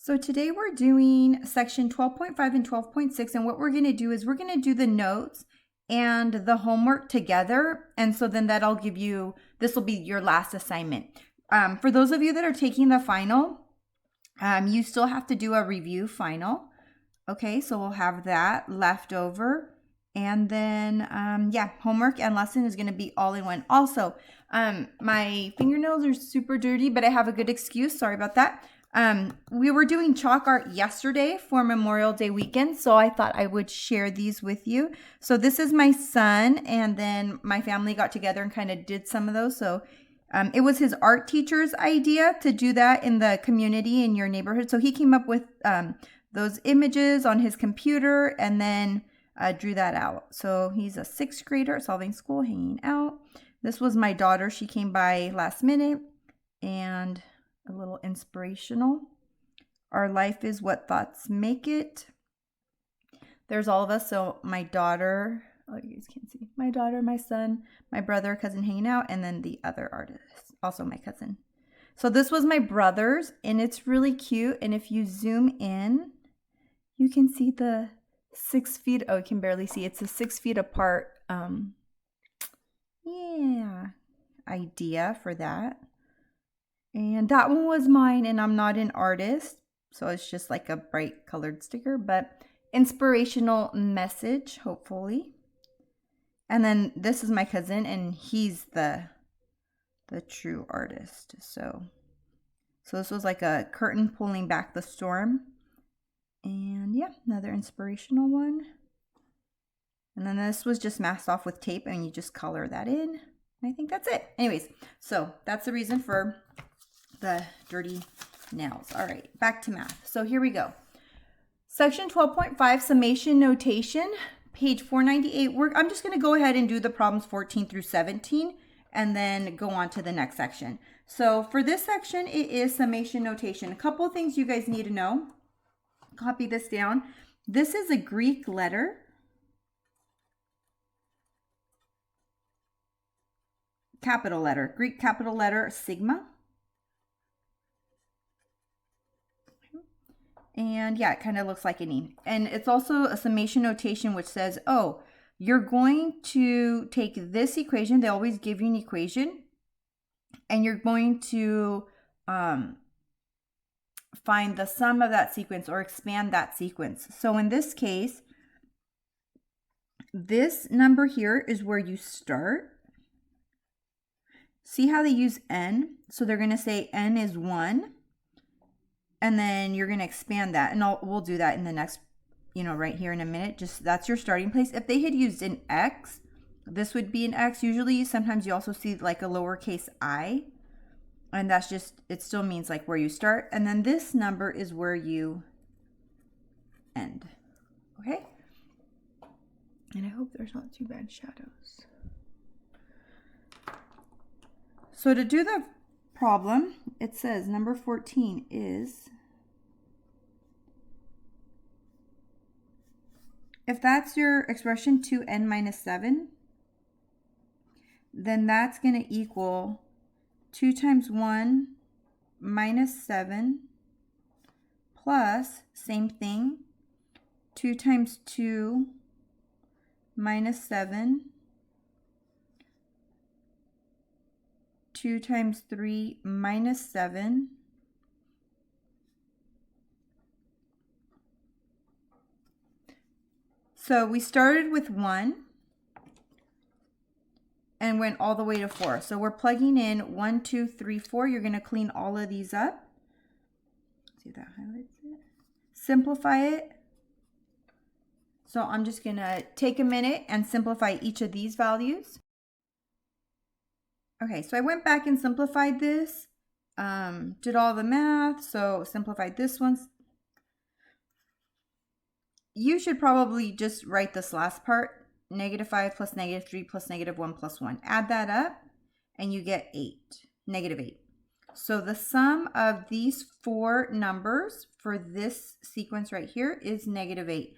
So today we're doing section 12.5 and 12.6, and what we're going to do is we're going to do the notes and the homework together, and so then that'll give you, this will be your last assignment. For those of you that are taking the final, you still have to do a review final. Okay, so we'll have that left over. And then, homework and lesson is going to be all in one. Also, my fingernails are super dirty, but I have a good excuse. Sorry about that. We were doing chalk art yesterday for Memorial Day weekend, so I thought I would share these with you. So this is my son, and then my family got together and kind of did some of those. So it was his art teacher's idea to do that in the community in your neighborhood. So he came up with those images on his computer and then drew that out. So he's a 6th grader at Solving School, hanging out. This was my daughter. She came by last minute, and a little inspirational. Our life is what thoughts make it. There's all of us. So my daughter, oh, you guys can't see. My daughter, my son, my brother, cousin hanging out, and then the other artist, also my cousin. So this was my brother's, and it's really cute. And if you zoom in, you can see the 6 feet. Oh, you can barely see. It's a 6 feet apart. Idea for that. And that one was mine, and I'm not an artist, so it's just like a bright colored sticker, but inspirational message, hopefully. And then this is my cousin, and he's the true artist. So this was like a curtain pulling back the storm. And yeah, another inspirational one. And then this was just masked off with tape, and you just color that in. I think that's it. Anyways, so that's the reason for the dirty nails. All right, back to math. So here we go. Section 12.5, summation notation, page 498. I'm just going to go ahead and do the problems 14 through 17 and then go on to the next section. So for this section, it is summation notation. A couple of things you guys need to know. Copy this down. This is a Greek letter. Capital letter, Greek capital letter, sigma. And yeah, it kind of looks like an E. And it's also a summation notation which says, oh, you're going to take this equation. They always give you an equation. And you're going to find the sum of that sequence or expand that sequence. So in this case, this number here is where you start. See how they use n? So they're going to say n is 1. And then you're going to expand that. And we'll do that in the next, right here in a minute. Just that's your starting place. If they had used an x, this would be an x. Usually, sometimes you also see like a lowercase I. And that's just, it still means like where you start. And then this number is where you end. Okay? And I hope there's not too bad shadows. So to do the problem, it says number 14 is, if that's your expression 2n minus 7, then that's going to equal 2 times 1 minus 7 plus, same thing, 2 times 2 minus 7, 2 times 3 minus 7, so we started with 1 and went all the way to 4. So we're plugging in 1, 2, 3, 4. You're going to clean all of these up. See if that highlights it. Simplify it. So I'm just going to take a minute and simplify each of these values. Okay, so I went back and simplified this, did all the math, so simplified this one. You should probably just write this last part, -5 plus -3 plus -1 plus 1. Add that up, and you get 8, -8. So the sum of these 4 numbers for this sequence right here is -8.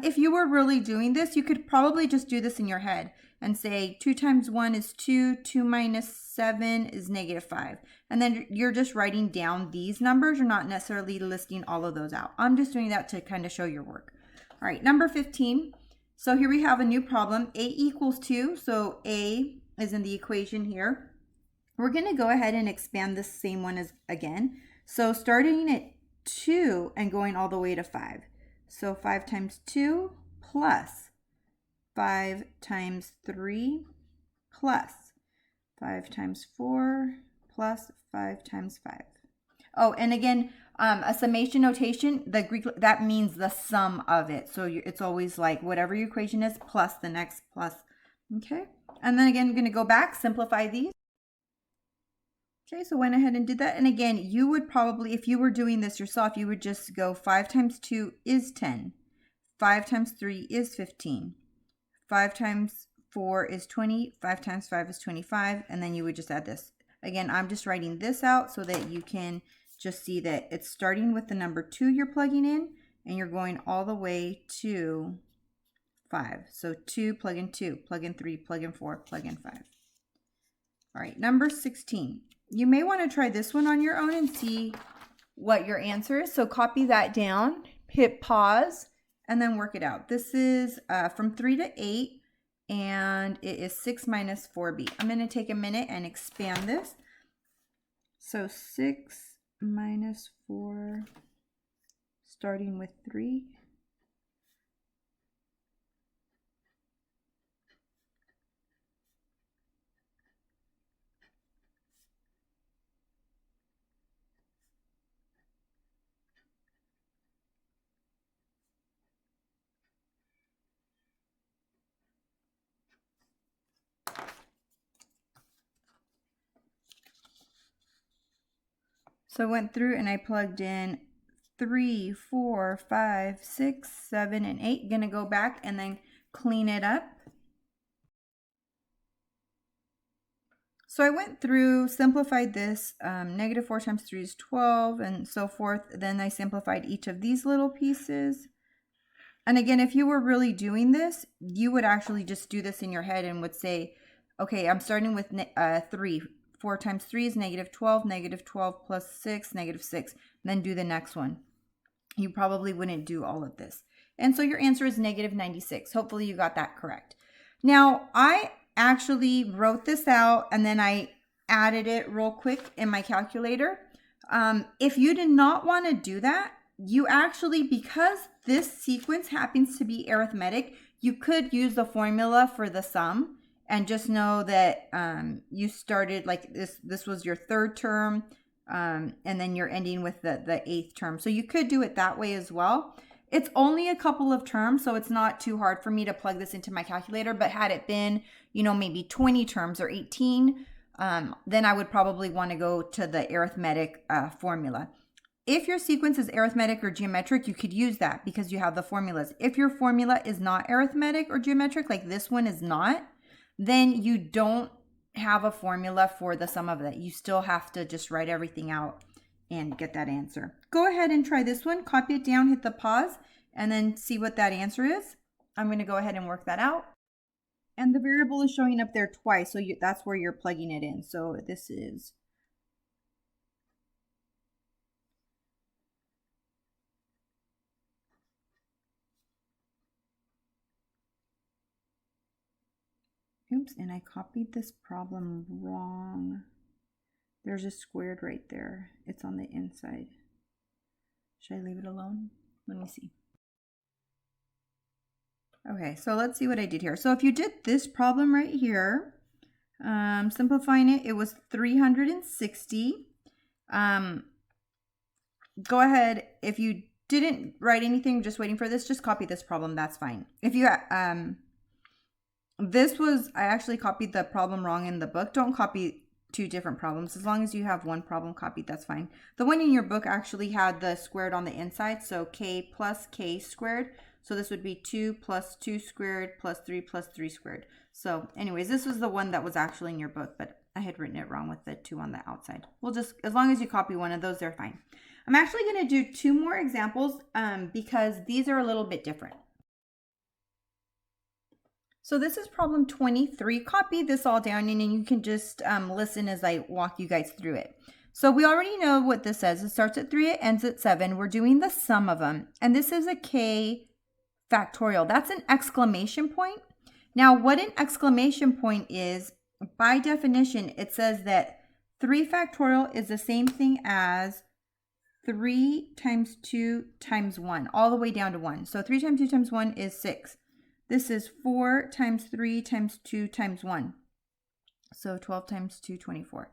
If you were really doing this, you could probably just do this in your head and say 2 times 1 is 2, 2 minus 7 is -5. And then you're just writing down these numbers. You're not necessarily listing all of those out. I'm just doing that to kind of show your work. All right, number 15. So here we have a new problem. A equals 2. So A is in the equation here. We're going to go ahead and expand this same one as again. So starting at 2 and going all the way to 5. So 5 times 2 plus 5 times 3 plus 5 times 4 plus 5 times 5. Oh, and again, a summation notation, the Greek, that means the sum of it. So it's always like whatever your equation is plus the next plus. Okay. And then again, I'm going to go back, simplify these. Okay, so went ahead and did that. And again, you would probably, if you were doing this yourself, you would just go 5 times 2 is 10. 5 times 3 is 15. 5 times 4 is 20. 5 times 5 is 25. And then you would just add this. Again, I'm just writing this out so that you can just see that it's starting with the number 2 you're plugging in, and you're going all the way to 5. So 2, plug in 2, plug in 3, plug in 4, plug in 5. All right, number 16. You may want to try this one on your own and see what your answer is. So copy that down, hit pause, and then work it out. This is from 3 to 8, and it is 6 minus 4b. I'm going to take a minute and expand this. So 6 minus 4, starting with 3. So I went through and I plugged in 3, 4, 5, 6, 7, and 8. Gonna go back and then clean it up. So I went through, simplified this, negative 4 times 3 is 12, and so forth. Then I simplified each of these little pieces. And again, if you were really doing this, you would actually just do this in your head and would say, okay, I'm starting with 3. 4 times 3 is negative 12. Negative 12 plus 6, negative 6. And then do the next one. You probably wouldn't do all of this. And so your answer is negative 96. Hopefully you got that correct. Now, I actually wrote this out and then I added it real quick in my calculator. If you did not want to do that, you actually, because this sequence happens to be arithmetic, you could use the formula for the sum. And just know that you started like this was your third term, and then you're ending with the eighth term. So you could do it that way as well. It's only a couple of terms, so it's not too hard for me to plug this into my calculator. But had it been, maybe 20 terms or 18, then I would probably want to go to the arithmetic formula. If your sequence is arithmetic or geometric, you could use that because you have the formulas. If your formula is not arithmetic or geometric, like this one is not, then you don't have a formula for the sum of that. You still have to just write everything out and get that answer. Go ahead and try this one. Copy it down, hit the pause, and then see what that answer is. I'm going to go ahead and work that out. And the variable is showing up there twice, so that's where you're plugging it in. So this is oops, and I copied this problem wrong. There's a squared right there. It's on the inside. Should I leave it alone? Let me see. Okay, so let's see what I did here. So if you did this problem right here, simplifying it, it was 360. Go ahead, if you didn't write anything, just waiting for this, just copy this problem, that's fine. If you, I actually copied the problem wrong in the book. Don't copy 2 different problems. As long as you have one problem copied, that's fine. The one in your book actually had the squared on the inside, so k plus k squared. So this would be 2 plus 2 squared plus 3 squared. So anyways, this was the one that was actually in your book, but I had written it wrong with the 2 on the outside. We'll just, as long as you copy one of those, they're fine. I'm actually going to do 2 more examples because these are a little bit different. So this is problem 23. Copy this all down and then you can just listen as I walk you guys through it. So we already know what this says. It starts at 3, it ends at 7. We're doing the sum of them. And this is a k factorial. That's an exclamation point. Now, what an exclamation point is, by definition, it says that 3 factorial is the same thing as 3 times 2 times 1, all the way down to 1. So 3 times 2 times 1 is 6. This is 4 times 3 times 2 times 1. So 12 times 2, 24.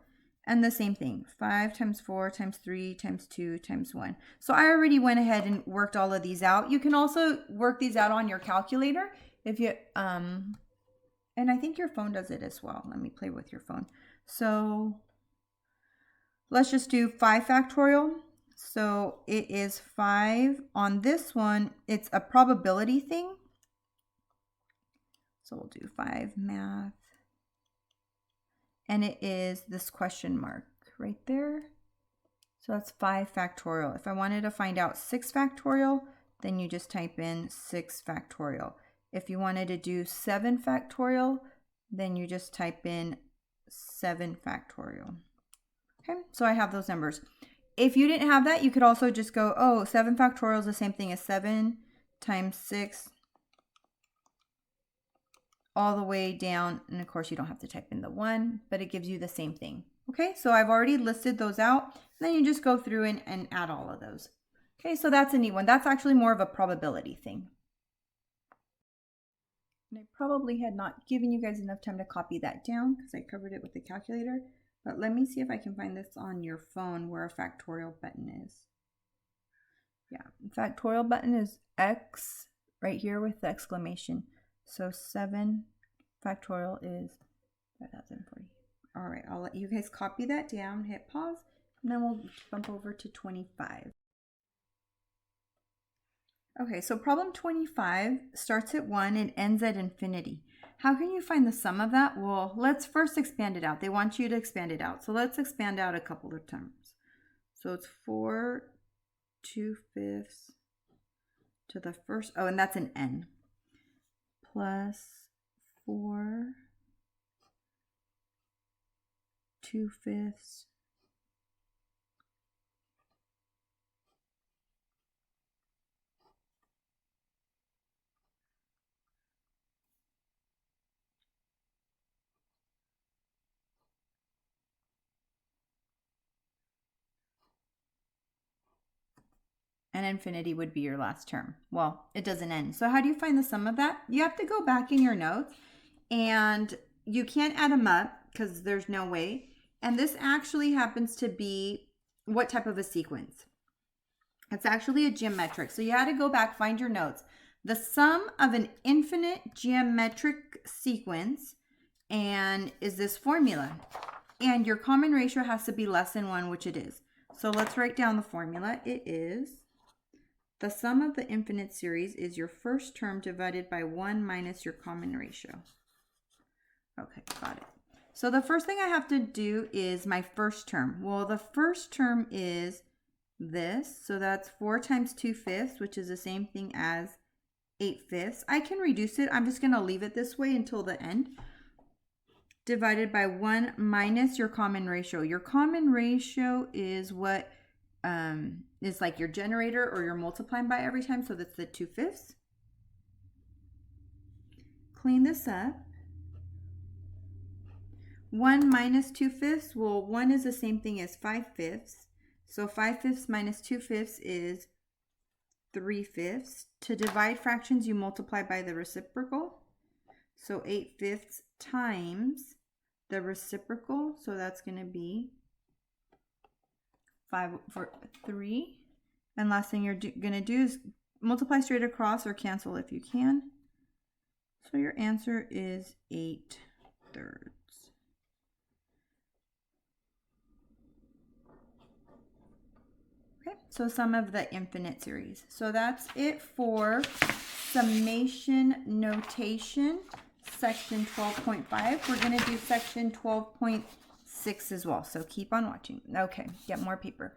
And the same thing, 5 times 4 times 3 times 2 times 1. So I already went ahead and worked all of these out. You can also work these out on your calculator if you, and I think your phone does it as well. Let me play with your phone. So let's just do 5 factorial. So it is 5. On this one, it's a probability thing. So we'll do 5 math. And it is this question mark right there. So that's 5 factorial. If I wanted to find out 6 factorial, then you just type in 6 factorial. If you wanted to do 7 factorial, then you just type in 7 factorial. Okay, so I have those numbers. If you didn't have that, you could also just go, oh, 7 factorial is the same thing as 7 times 6 all the way down. And of course, you don't have to type in the 1, but it gives you the same thing. Okay, so I've already listed those out. Then you just go through and add all of those. Okay, so that's a neat one. That's actually more of a probability thing. And I probably had not given you guys enough time to copy that down because I covered it with the calculator. But let me see if I can find this on your phone where a factorial button is. Yeah, factorial button is X right here with the exclamation. So 7 factorial is 5040. All right, I'll let you guys copy that down, hit pause, and then we'll bump over to 25. Okay, so problem 25 starts at 1 and ends at infinity. How can you find the sum of that? Well, let's first expand it out. They want you to expand it out. So let's expand out a couple of terms. So it's 4 2/5 to the first, oh, and that's an n, plus 4 2/5 and infinity would be your last term. Well, it doesn't end. So how do you find the sum of that? You have to go back in your notes, and you can't add them up because there's no way. And this actually happens to be what type of a sequence? It's actually a geometric. So you had to go back, find your notes. The sum of an infinite geometric sequence and is this formula. And your common ratio has to be less than 1, which it is. So let's write down the formula. It is the sum of the infinite series is your first term divided by 1 minus your common ratio. Okay, got it. So the first thing I have to do is my first term. Well, the first term is this. So that's 4 times 2/5, which is the same thing as 8/5. I can reduce it. I'm just going to leave it this way until the end. Divided by 1 minus your common ratio. Your common ratio is what is like your generator or you're multiplying by every time. So that's the 2/5. Clean this up. 1 minus 2/5. Well, 1 is the same thing as 5/5. So 5/5 minus 2/5 is 3/5. To divide fractions, you multiply by the reciprocal. So 8/5 times the reciprocal. So that's going to be 5/3. And last thing you're going to do is multiply straight across or cancel if you can. So your answer is 8/3. Okay, so sum of the infinite series. So that's it for summation notation, section 12.5. We're going to do section 12.6 as well. So keep on watching. Okay, get more paper.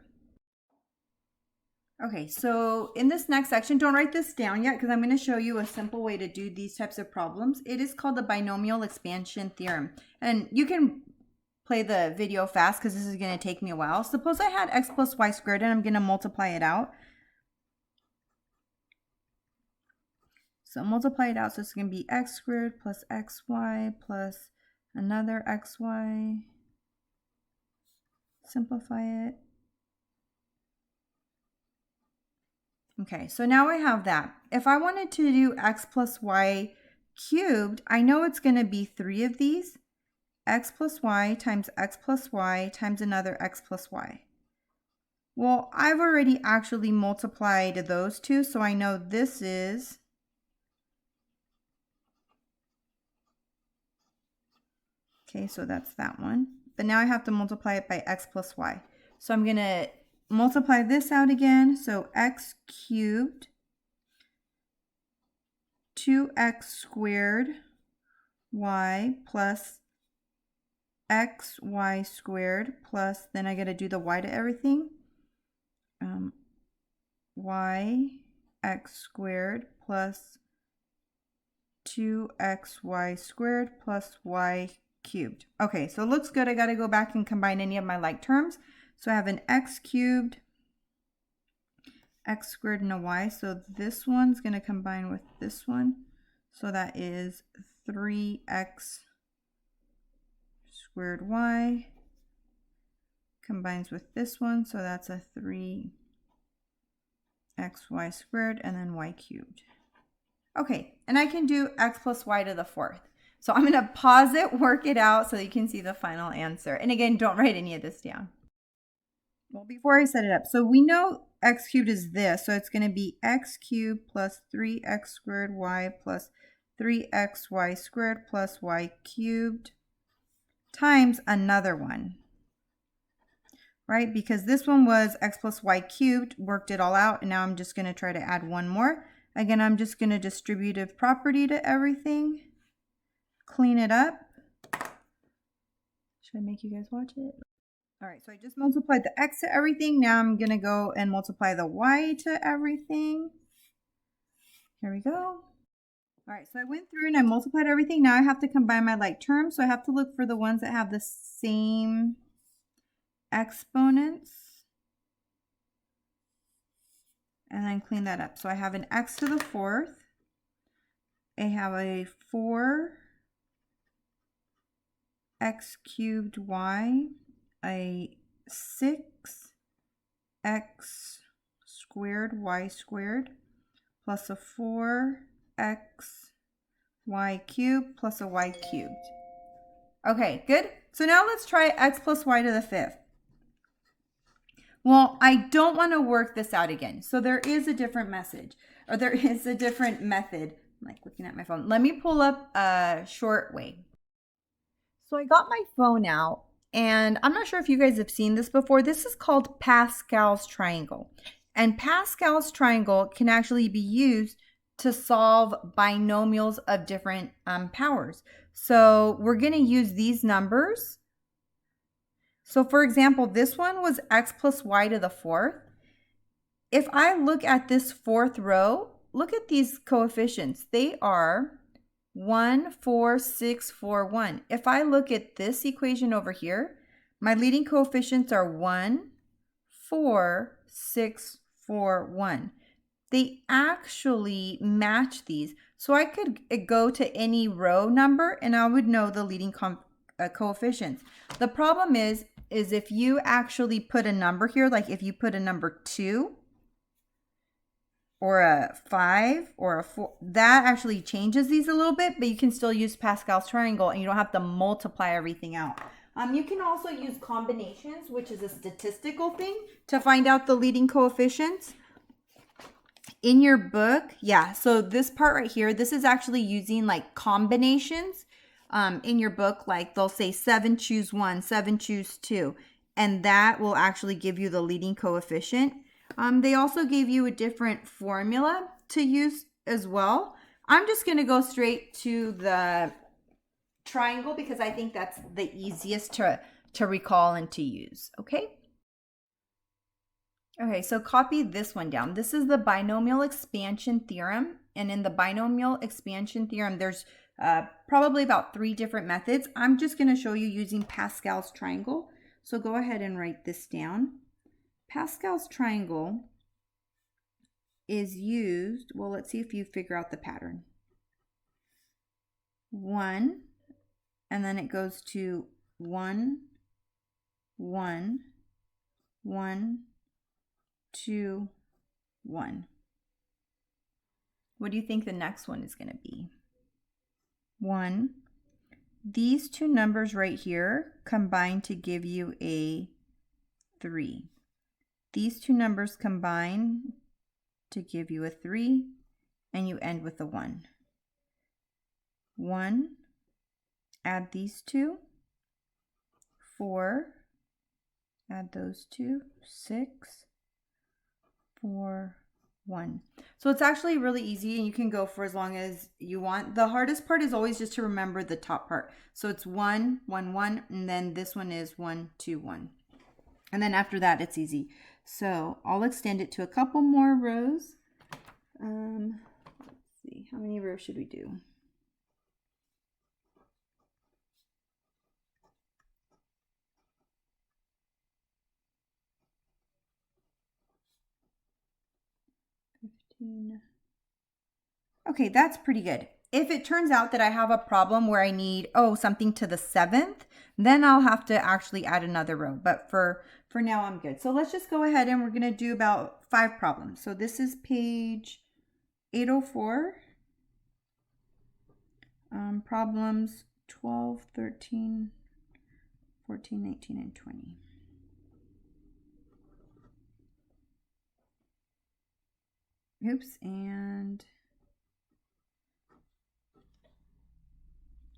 Okay, so in this next section, don't write this down yet because I'm going to show you a simple way to do these types of problems. It is called the binomial expansion theorem. And you can play the video fast because this is going to take me a while. Suppose I had x plus y squared and I'm going to multiply it out. So multiply it out, so it's going to be x squared plus xy plus another xy. Simplify it. Okay, so now I have that. If I wanted to do x plus y cubed, I know it's going to be 3 of these. X plus y times x plus y times another x plus y. Well, I've already actually multiplied those two, so I know this is okay, so that's that one. But now I have to multiply it by x plus y. So I'm going to multiply this out again. So x cubed, 2x squared y plus xy squared plus, then I got to do the y to everything. Y x squared plus 2xy squared plus y cubed. Okay, so it looks good. I got to go back and combine any of my like terms. So I have an x cubed, x squared, and a y. So this one's going to combine with this one. So that is 3x squared y combines with this one. So that's a 3xy squared and then y cubed. Okay, and I can do x plus y to the 4th. So I'm going to pause it, work it out so that you can see the final answer. And again, don't write any of this down. Well, before I set it up, so we know x cubed is this, so it's going to be x cubed plus 3x squared y plus 3xy squared plus y cubed times another one, right? Because this one was x plus y cubed, worked it all out, and now I'm just going to try to add one more. Again, I'm just going to distributive property to everything, clean it up. Should I make you guys watch it? All right, so I just multiplied the x to everything. Now I'm going to go and multiply the y to everything. Here we go. All right, so I went through and I multiplied everything. Now I have to combine my like terms. So I have to look for the ones that have the same exponents. And then clean that up. So I have an x to the 4th. I have a 4x cubed y. A 6x squared y squared plus a 4x y cubed plus a y cubed. Okay, good. So now let's try x plus y to the 5th. Well, I don't want to work this out again. So there is a different message, or there is a different method. I'm like looking at my phone. Let me pull up a short way. So I got my phone out. And I'm not sure if you guys have seen this before. This is called Pascal's triangle. And Pascal's triangle can actually be used to solve binomials of different powers. So we're going to use these numbers. So for example, this one was x plus y to the 4th. If I look at this 4th row, look at these coefficients. They are 1, 4, 6, 4, 1. If I look at this equation over here, my leading coefficients are 1, 4, 6, 4, 1. They actually match these. So I could go to any row number and I would know the leading coefficients. The problem is if you actually put a number here, like if you put a number 2, or a 5 or a 4, that actually changes these a little bit, but you can still use Pascal's triangle and you don't have to multiply everything out. You can also use combinations, which is a statistical thing, to find out the leading coefficients. In your book, yeah, so this part right here, this is actually using like combinations. In your book, like they'll say 7 choose 1, 7 choose 2, and that will actually give you the leading coefficient. They also gave you a different formula to use as well. I'm just going to go straight to the triangle because I think that's the easiest to recall and to use. Okay. Okay, so copy this one down. This is the binomial expansion theorem. And in the binomial expansion theorem, there's probably about 3 different methods. I'm just going to show you using Pascal's triangle. So go ahead and write this down. Pascal's triangle is used, well, let's see if you figure out the pattern. 1, and then it goes to 1, 1, 1, 2, 1. What do you think the next one is going to be? 1. These two numbers right here combine to give you a 3. These two numbers combine to give you a 3, and you end with a 1. 1, add these two, 4, add those two, 6, 4, 1. So it's actually really easy, and you can go for as long as you want. The hardest part is always just to remember the top part. So it's 1, 1, 1, and then this one is 1, 2, 1. And then after that, it's easy. So I'll extend it to a couple more rows. Let's see, how many rows should we do? Okay, that's pretty good. If it turns out that I have a problem where I need, something to the 7th, then I'll have to actually add another row. But for now, I'm good. So let's just go ahead and we're going to do about 5 problems. So this is page 804. Problems 12, 13, 14, 19, and 20. Oops, and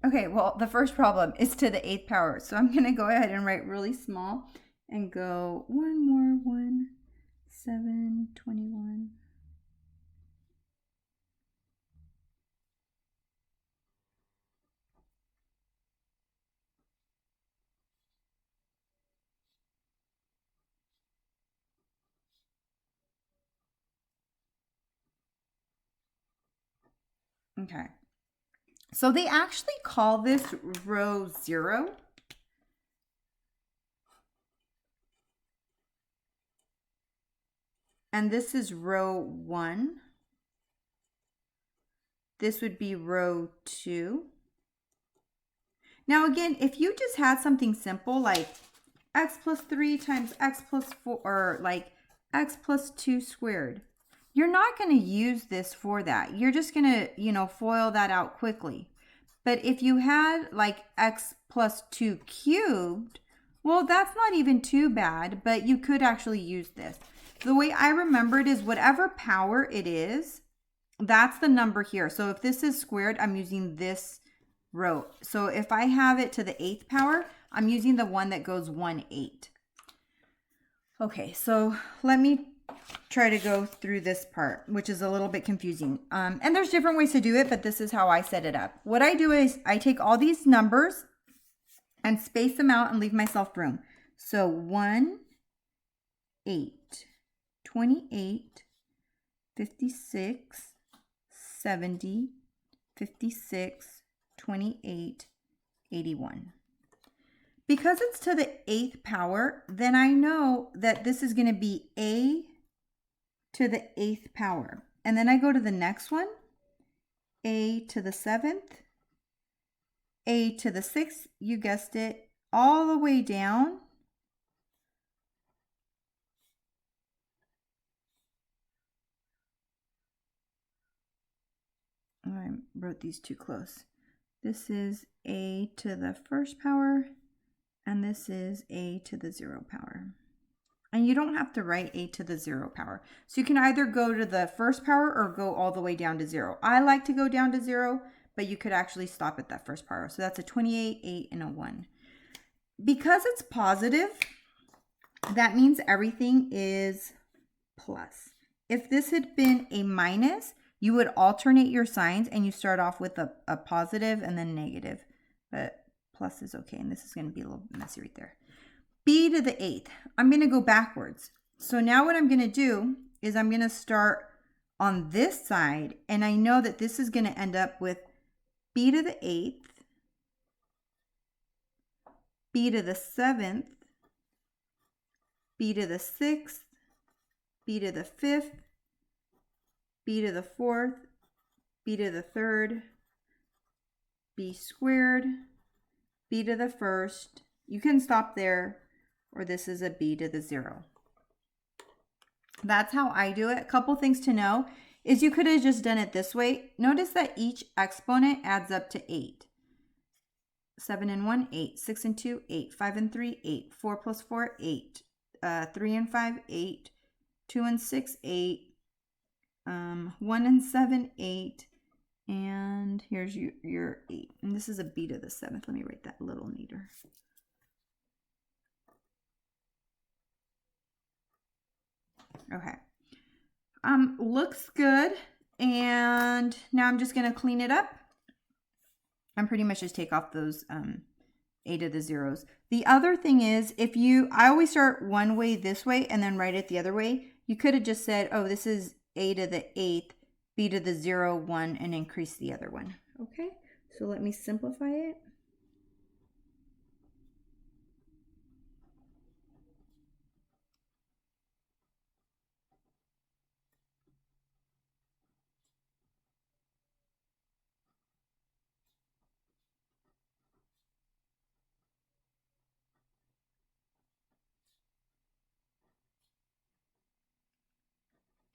okay, well, the first problem is to the 8th power. So I'm going to go ahead and write really small and go 1 more, 1, 7, 21. Okay. So they actually call this row 0. And this is row 1. This would be row 2. Now again, if you just had something simple like x plus 3 times x plus 4, or like x plus 2 squared, you're not going to use this for that. You're just going to, FOIL that out quickly. But if you had like x plus 2 cubed, well, that's not even too bad, but you could actually use this. The way I remember it is whatever power it is, that's the number here. So if this is squared, I'm using this row. So if I have it to the 8th power, I'm using the one that goes 1/8. Okay, so let me try to go through this part, which is a little bit confusing. And there's different ways to do it, but this is how I set it up. What I do is I take all these numbers and space them out and leave myself room. So 1, 8, 28, 56, 70, 56, 28, 81. Because it's to the 8th power, then I know that this is going to be a to the 8th power. And then I go to the next one, a to the 7th, a to the 6th, you guessed it, all the way down I wrote these too close. This is a to the 1st power, and this is a to the 0 power. And you don't have to write a to the 0 power. So you can either go to the 1st power or go all the way down to 0. I like to go down to 0, but you could actually stop at that 1st power. So that's a 28, 8, and a 1. Because it's positive, that means everything is plus. If this had been a minus, you would alternate your signs and you start off with a positive and then negative. But plus is okay, and this is going to be a little messy right there. B to the 8th. I'm going to go backwards. So now what I'm going to do is I'm going to start on this side, and I know that this is going to end up with b to the 8th, b to the 7th, b to the 6th, b to the 5th, b to the 4th, b to the 3rd, b squared, b to the 1st. You can stop there, or this is a b to the 0. That's how I do it. A couple things to know is you could have just done it this way. Notice that each exponent adds up to 8. 7 and 1, 8. 6 and 2, 8. 5 and 3, 8. 4 plus 4, 8. 3 and 5, 8. 2 and 6, 8. 1 and 7, 8. And here's your 8. And this is a b to the 7th. Let me write that a little neater. Okay. Looks good. And now I'm just going to clean it up. And pretty much just take off those a to the zeros. The other thing is, I always start one way this way and then write it the other way. You could have just said, oh, this is a to the 8th, b to the 0, 1, and increase the other one. Okay, so let me simplify it.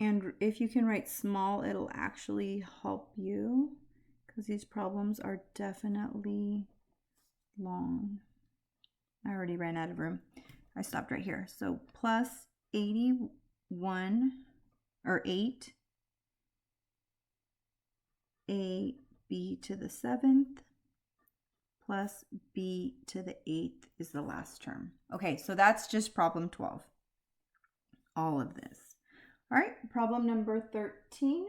And if you can write small, it'll actually help you because these problems are definitely long. I already ran out of room. I stopped right here. So plus 81 or 8, a b to the 7th plus b to the 8th is the last term. Okay, so that's just problem 12. All of this. All right, problem number 13.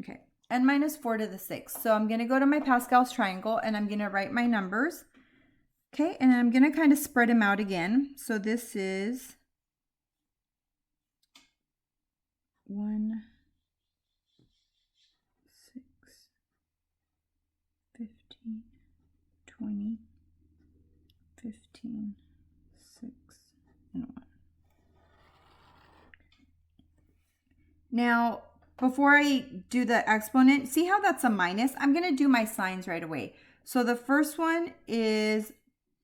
Okay, n minus 4 to the 6th. So I'm going to go to my Pascal's triangle and I'm going to write my numbers. Okay, and I'm going to kind of spread them out again. So this is 1, 6, 15, 20, 15, 6, and 1. Now, before I do the exponent, see how that's a minus? I'm going to do my signs right away. So the first one is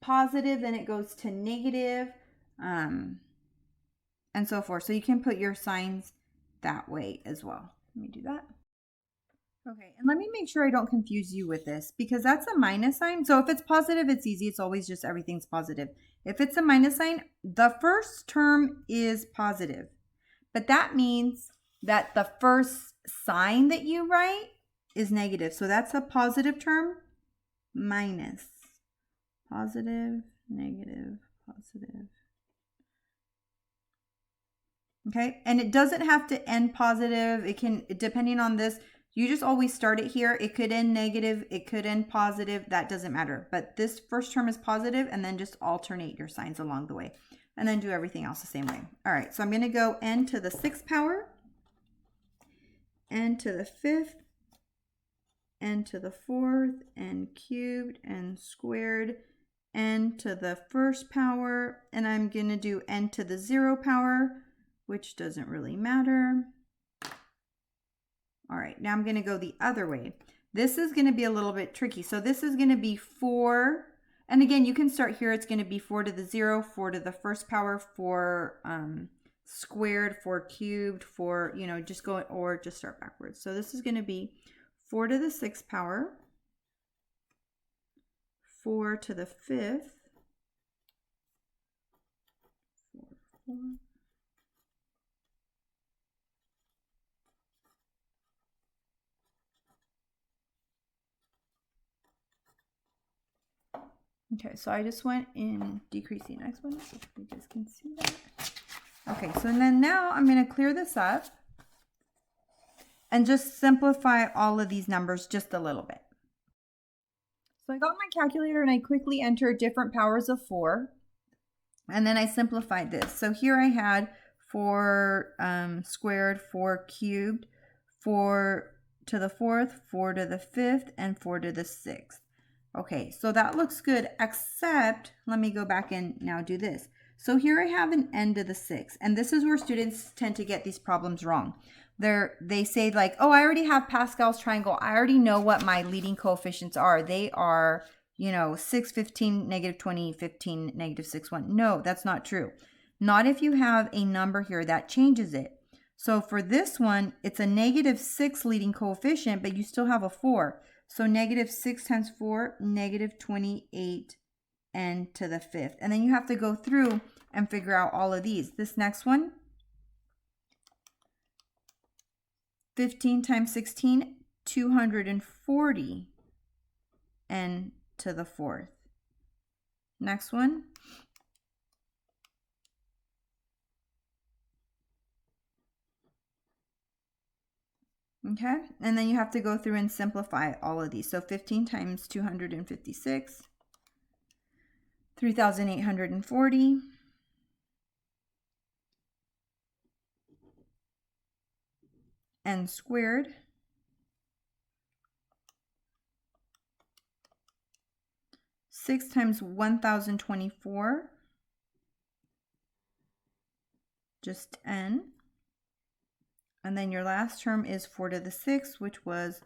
positive, then it goes to negative, and so forth. So you can put your signs that way as well. Let me do that. Okay, and let me make sure I don't confuse you with this because that's a minus sign. So if it's positive, it's easy. It's always just everything's positive. If it's a minus sign, the first term is positive, but that means that the first sign that you write is negative. So that's a positive term, minus. Positive, negative, positive. Okay, and it doesn't have to end positive. It can, depending on this, you just always start it here. It could end negative, it could end positive, that doesn't matter. But this first term is positive, and then just alternate your signs along the way. And then do everything else the same way. All right, so I'm going to go n to the 6th power, n to the 5th, n to the 4th, n cubed, n squared, n to the 1st power, and I'm going to do n to the 0 power, which doesn't really matter. All right, now I'm going to go the other way. This is going to be a little bit tricky. So this is going to be 4, and again, you can start here. It's going to be 4 to the 0, 4 to the 1st power, 4 squared, 4 cubed, 4, just go, or just start backwards. So this is going to be 4 to the 6th power, 4 to the 5th, 4, 4. Okay, so I just went in decreasing exponent. You guys can see that. Okay, so then now I'm going to clear this up and just simplify all of these numbers just a little bit. So I got my calculator and I quickly entered different powers of 4. And then I simplified this. So here I had 4 squared, 4 cubed, 4 to the 4th, 4 to the 5th, and 4 to the 6th. Okay, so that looks good, except let me go back and now do this. So here I have an n to the 6, and this is where students tend to get these problems wrong. They say like, oh, I already have Pascal's triangle. I already know what my leading coefficients are. They are, 6, 15, negative 20, 15, negative 6, 1. No, that's not true. Not if you have a number here that changes it. So for this one, it's a negative 6 leading coefficient, but you still have a 4. So negative 6 times 4, negative 28 n to the 5th. And then you have to go through and figure out all of these. This next one, 15 times 16, 240 n to the 4th. Next one, okay, and then you have to go through and simplify all of these. So 15 times 256, 3,840. N squared. Six times 1,024, just n. And then your last term is 4 to the 6th, which was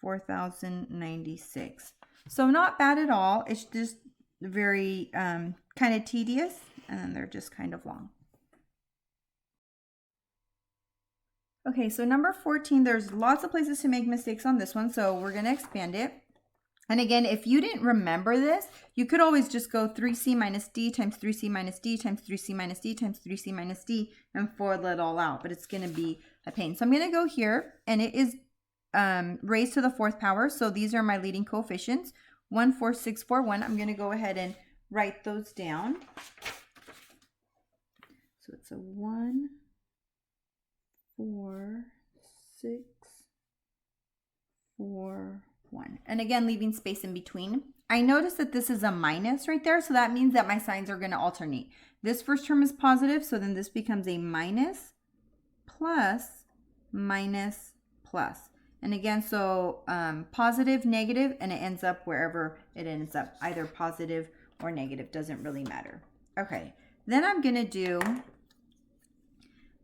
4,096. So not bad at all. It's just very kind of tedious, and then they're just kind of long. Okay, so number 14, there's lots of places to make mistakes on this one, so we're going to expand it. And again, if you didn't remember this, you could always just go 3c minus d times 3c minus d times 3c minus d times 3c minus d and FOIL it all out, but it's going to be a pain. So I'm going to go here, and it is raised to the 4th power. So these are my leading coefficients, 1, 4, 6, 4, 1. I'm going to go ahead and write those down. So it's a 1, 4, 6, 4, 1. And again, leaving space in between. I noticed that this is a minus right there, so that means that my signs are going to alternate. This first term is positive, so then this becomes a minus, plus, minus, plus. And again, so positive, negative, and it ends up wherever it ends up, either positive or negative, doesn't really matter. Okay, then I'm going to do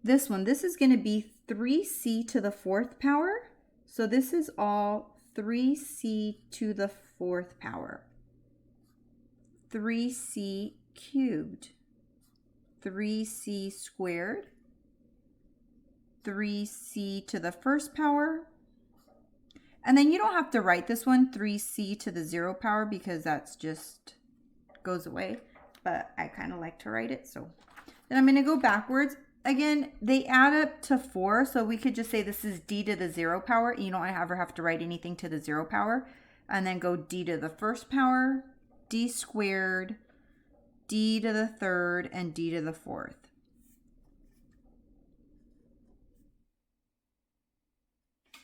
this one. This is going to be 3c to the 4th power. So this is all 3c to the 4th power. 3c cubed. 3c squared. 3c to the 1st power. And then you don't have to write this one 3c to the 0 power because that's just goes away. But I kind of like to write it. So then I'm going to go backwards. Again, they add up to 4, so we could just say this is d to the 0 power. You don't ever have to write anything to the 0 power. And then go d to the 1st power, d squared, d to the 3rd, and d to the 4th.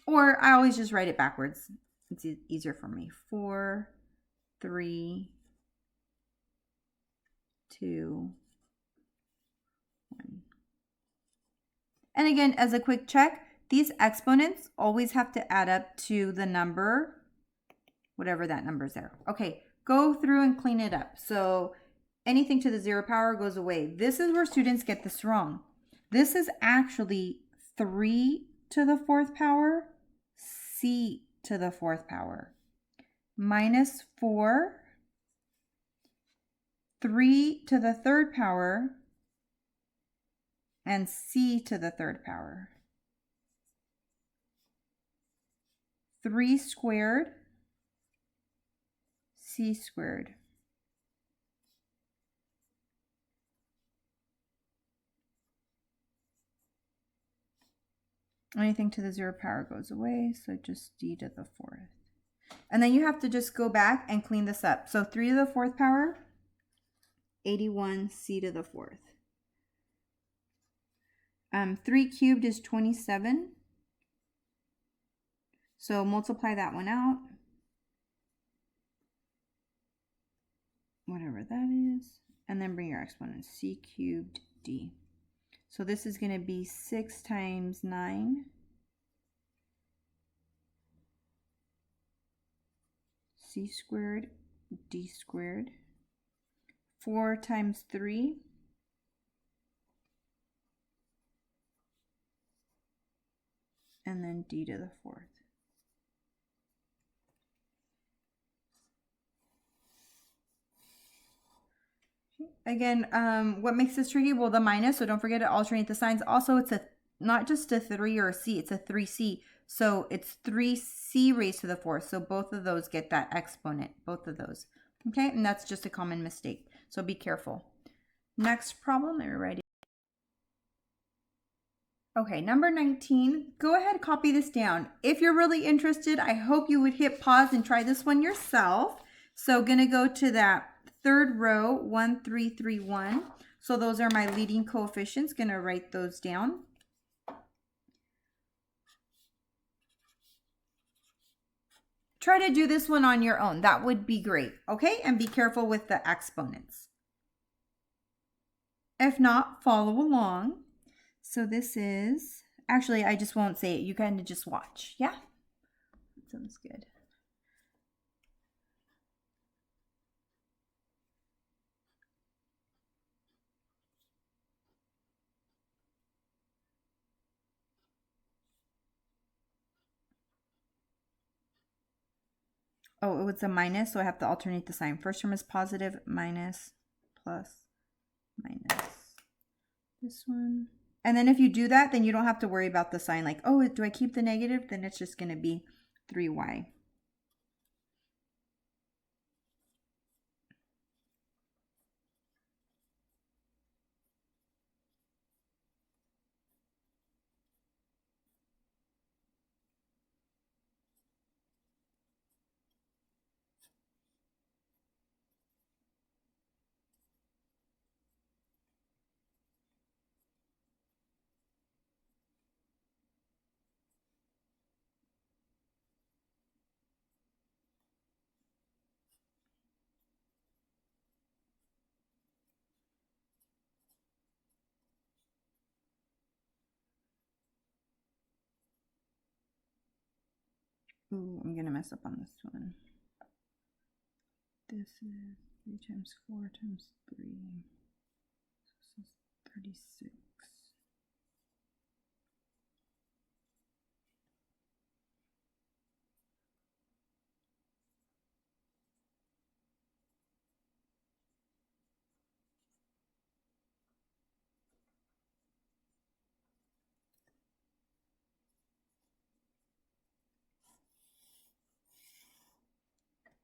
Or I always just write it backwards. It's easier for me. 4, 3, 2, 1. And again, as a quick check, these exponents always have to add up to the number, whatever that number is there. Okay, go through and clean it up. So anything to the 0 power goes away. This is where students get this wrong. This is actually 3 to the 4th power, c to the 4th power, minus 4, 3 to the 3rd power, and c to the 3rd power. 3 squared, c squared. Anything to the 0 power goes away, so just d to the 4th. And then you have to just go back and clean this up. So 3 to the 4th power, 81 c to the 4th. 3 cubed is 27. So multiply that one out. Whatever that is. and then bring your exponent, c cubed d. So this is going to be 6 times 9 c squared d squared, 4 times 3 and then d to the 4th. Again, what makes this tricky? Well, the minus, so don't forget to alternate the signs. Also, it's not just a 3 or a c, it's a 3c. So it's 3c raised to the 4th. So both of those get that exponent, both of those. Okay, and that's just a common mistake. So be careful. Next problem, let me write it. Okay, number 19, go ahead, copy this down. If you're really interested, I hope you would hit pause and try this one yourself. So gonna go to that third row, 1, 3, 3, 1. So those are my leading coefficients, gonna write those down. Try to do this one on your own, that would be great, okay? And be careful with the exponents. If not, follow along. So this is, actually, I just won't say it. You kind of just watch. Yeah? That sounds good. Oh, it's a minus, so I have to alternate the sign. First term is positive, minus, plus, minus. This one. And then if you do that, then you don't have to worry about the sign. Like, oh, do I keep the negative? Then it's just going to be 3y. Ooh, I'm going to mess up on this one. This is 3 times 4 times 3. So this is 36.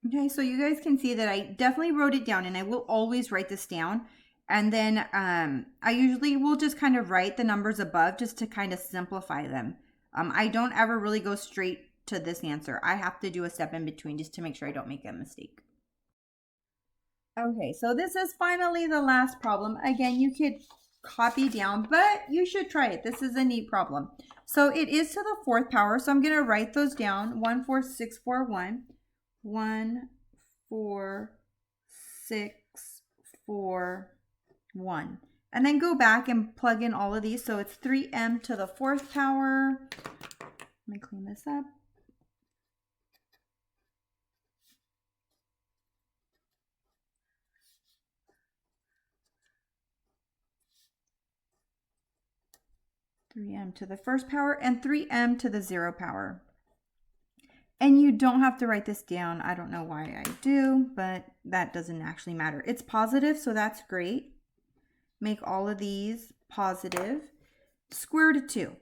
Okay, so you guys can see that I definitely wrote it down, and I will always write this down. And then I usually will just kind of write the numbers above just to kind of simplify them. I don't ever really go straight to this answer. I have to do a step in between just to make sure I don't make a mistake. Okay, so this is finally the last problem. Again, you could copy down, but you should try it. This is a neat problem. So it is to the 4th power, so I'm going to write those down. 1, 4, 6, 4, 1. 1, 4, 6, 4, 1. And then go back and plug in all of these. So it's 3m to the 4th power. Let me clean this up. Three m to the 1st power and 3m to the 0 power. And you don't have to write this down. I don't know why I do, but that doesn't actually matter. It's positive, so that's great. Make all of these positive. Square root of 2.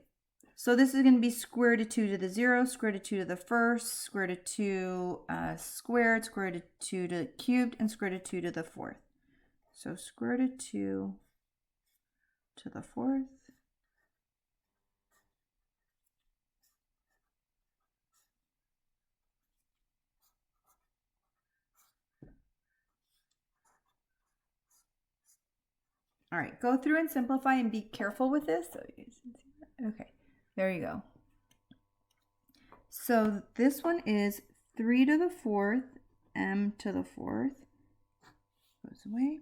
So this is going to be square root of 2 to the 0, square root of 2 to the 1st, square root of 2 squared, square root of 2 to the cubed, and square root of 2 to the 4th. So square root of 2 to the 4th. All right, go through and simplify and be careful with this. So you can see that. Okay, there you go. So this one is 3 to the 4th, m to the 4th. Goes away.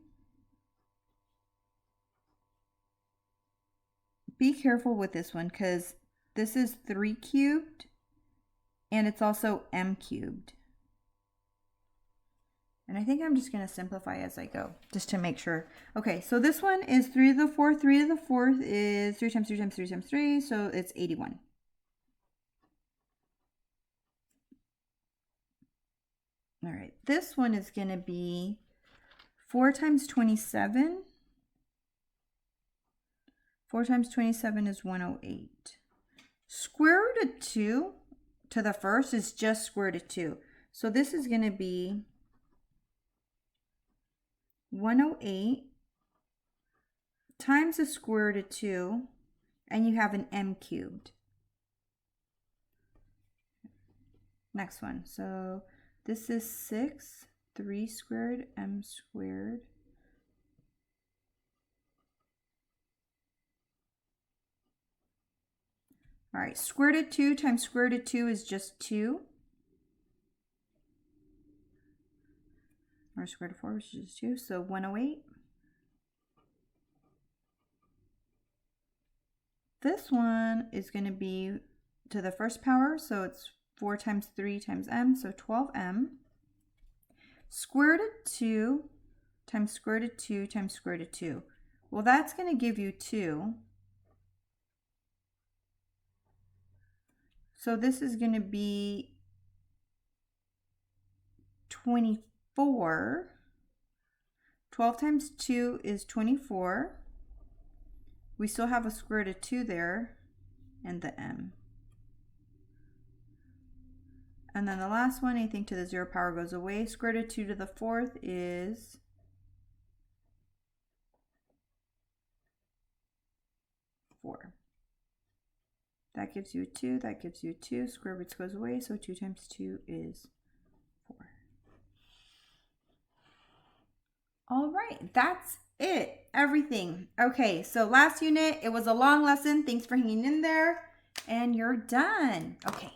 be careful with this one because this is 3 cubed and it's also m cubed. And I think I'm just going to simplify as I go, just to make sure. Okay, so this one is 3 to the 4th. 3 to the 4th is 3 times 3 times 3 times 3, so it's 81. All right, this one is going to be 4 times 27. 4 times 27 is 108. Square root of 2 to the first is just square root of 2. So this is going to be 108 times the square root of 2, and you have an m cubed. Next one. So this is 6, 3 squared, m squared. All right, square root of 2 times square root of 2 is just 2. Or square root of 4, which is 2, so 108. This one is going to be to the first power, so it's 4 times 3 times m, so 12m. Square root of 2 times square root of 2 times square root of 2. Well, that's going to give you 2. So this is going to be 24. 12 times 2 is 24. We still have a square root of 2 there, and the m. And then the last one, anything to the 0 power goes away. Square root of 2 to the 4th is 4. That gives you a 2, that gives you a 2. Square roots goes away, so 2 times 2 is 4. All right, that's it. Everything. Okay, so last unit, it was a long lesson. Thanks for hanging in there, and you're done. Okay.